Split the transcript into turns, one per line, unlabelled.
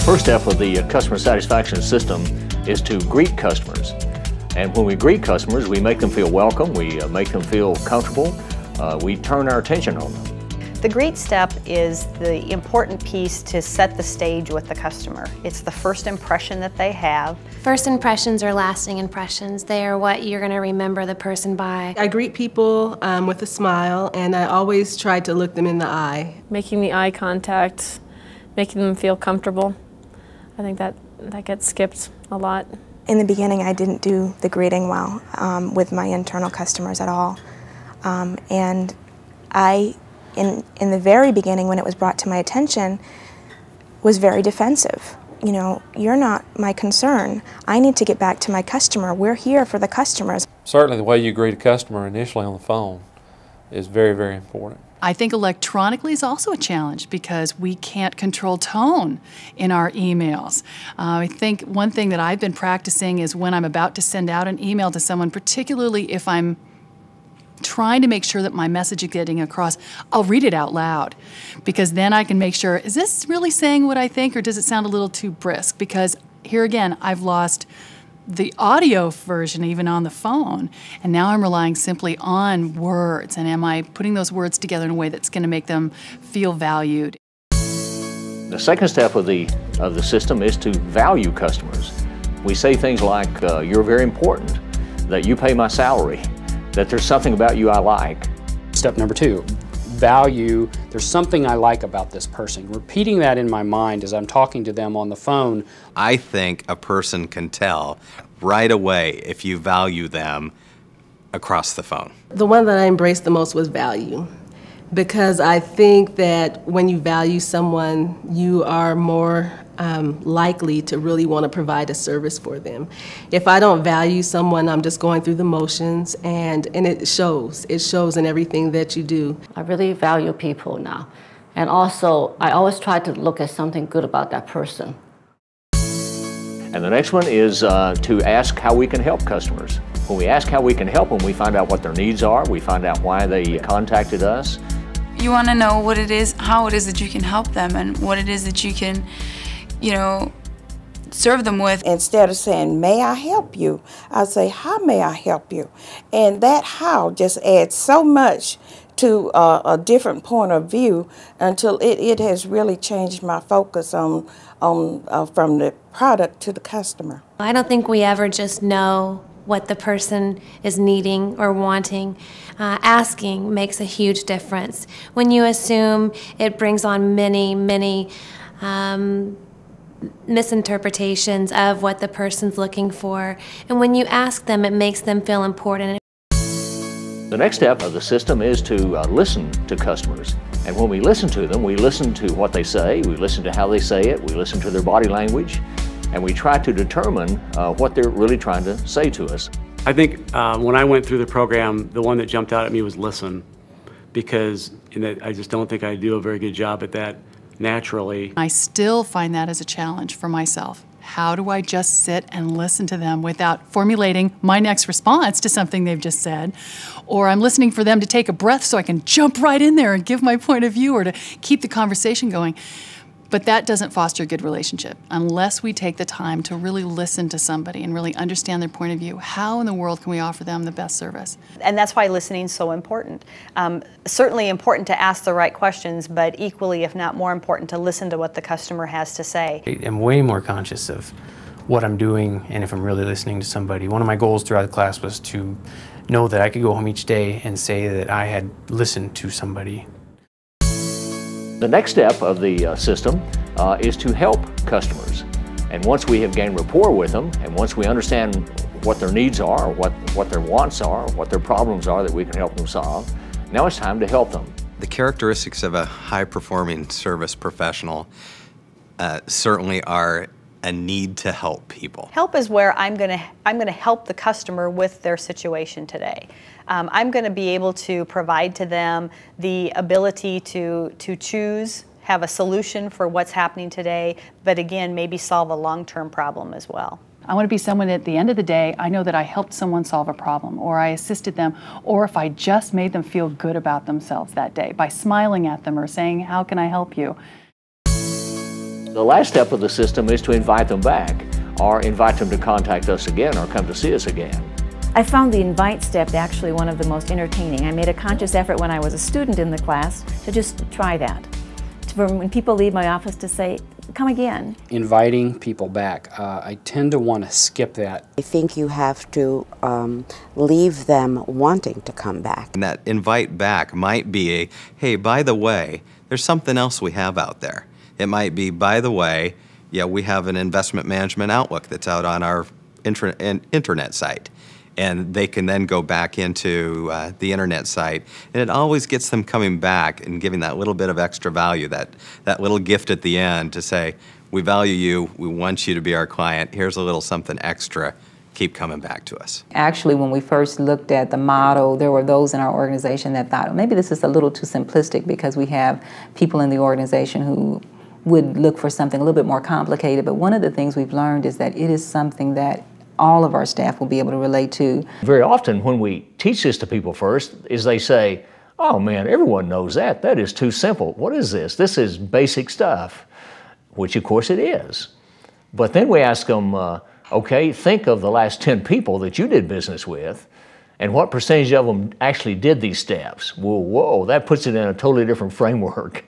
first step of the customer satisfaction system is to greet customers. And when we greet customers, we make them feel welcome, we make them feel comfortable, we turn our attention on them.
The greet step is the important piece to set the stage with the customer. It's the first impression that they have.
First impressions are lasting impressions. They are what you're going to remember the person by.
I greet people with a smile, and I always try to look them in the eye.
Making the eye contact, making them feel comfortable. I think that gets skipped a lot.
In the beginning, I didn't do the greeting well with my internal customers at all. And in the very beginning, when it was brought to my attention, was very defensive. You know, you're not my concern. I need to get back to my customer. We're here for the customers.
Certainly the way you greet a customer initially on the phone is very, very important.
I think electronically is also a challenge because we can't control tone in our emails. I think one thing that I've been practicing is when I'm about to send out an email to someone, particularly if I'm trying to make sure that my message is getting across, I'll read it out loud, because then I can make sure, is this really saying what I think, or does it sound a little too brisk? Because here again, I've lost the audio version even on the phone, and now I'm relying simply on words, and am I putting those words together in a way that's going to make them feel valued?
The second step of the system is to value customers. We say things like, you're very important, that you pay my salary, that there's something about you I like.
Step number 2, value. There's something I like about this person. Repeating that in my mind as I'm talking to them on the phone.
I think a person can tell right away if you value them across the phone.
The one that I embraced the most was value, because I think that when you value someone, you are more likely to really want to provide a service for them. If I don't value someone, I'm just going through the motions, and it shows. It shows in everything that you do.
I really value people now. And also, I always try to look at something good about that person.
And the next one is to ask how we can help customers. When we ask how we can help them, we find out what their needs are, we find out why they contacted us.
You want to know what it is, how it is that you can help them, and what it is that you can, you know, serve them with.
Instead of saying, may I help you, I'll say, how may I help you? And that how just adds so much to a different point of view until it has really changed my focus on from the product to the customer.
I don't think we ever just know what the person is needing or wanting. Asking makes a huge difference. When you assume, it brings on many misinterpretations of what the person's looking for. And when you ask them, it makes them feel important.
The next step of the system is to listen to customers. And when we listen to them, we listen to what they say, we listen to how they say it, we listen to their body language, and we try to determine what they're really trying to say to us.
I think when I went through the program, the one that jumped out at me was listen, because I just don't think I do a very good job at that naturally.
I still find that as a challenge for myself. How do I just sit and listen to them without formulating my next response to something they've just said? Or I'm listening for them to take a breath so I can jump right in there and give my point of view, or to keep the conversation going. But that doesn't foster a good relationship. Unless we take the time to really listen to somebody and really understand their point of view, how in the world can we offer them the best service?
And that's why listening is so important. Certainly important to ask the right questions, but equally, if not more important, to listen to what the customer has to say.
I'm way more conscious of what I'm doing and if I'm really listening to somebody. One of my goals throughout the class was to know that I could go home each day and say that I had listened to somebody.
The next step of the system is to help customers. And once we have gained rapport with them, and once we understand what their needs are, what their wants are, what their problems are that we can help them solve, now it's time to help them.
The characteristics of a high-performing service professional certainly are a need to help people.
Help is where I'm going to help the customer with their situation today. I'm going to be able to provide to them the ability to choose, have a solution for what's happening today, but again, maybe solve a long-term problem as well.
I want to be someone at the end of the day, I know that I helped someone solve a problem, or I assisted them, or if I just made them feel good about themselves that day by smiling at them or saying, how can I help you?
The last step of the system is to invite them back, or invite them to contact us again or come to see us again.
I found the invite step actually one of the most entertaining. I made a conscious effort when I was a student in the class to just try that. When people leave my office to say, come again.
Inviting people back. I tend to want to skip that.
I think you have to leave them wanting to come back.
And that invite back might be a, hey, by the way, there's something else we have out there. It might be, by the way, yeah, we have an investment management outlook that's out on our internet site. And they can then go back into the internet site. And it always gets them coming back and giving that little bit of extra value, that little gift at the end to say, we value you, we want you to be our client, here's a little something extra, keep coming back to us.
Actually, when we first looked at the model, there were those in our organization that thought, maybe this is a little too simplistic because we have people in the organization who would look for something a little bit more complicated. But one of the things we've learned is that it is something that all of our staff will be able to relate to.
Very often when we teach this to people first is they say, oh man, everyone knows that. That is too simple. What is this? This is basic stuff, which of course it is. But then we ask them, okay, think of the last 10 people that you did business with and what percentage of them actually did these steps. Well, whoa, that puts it in a totally different framework.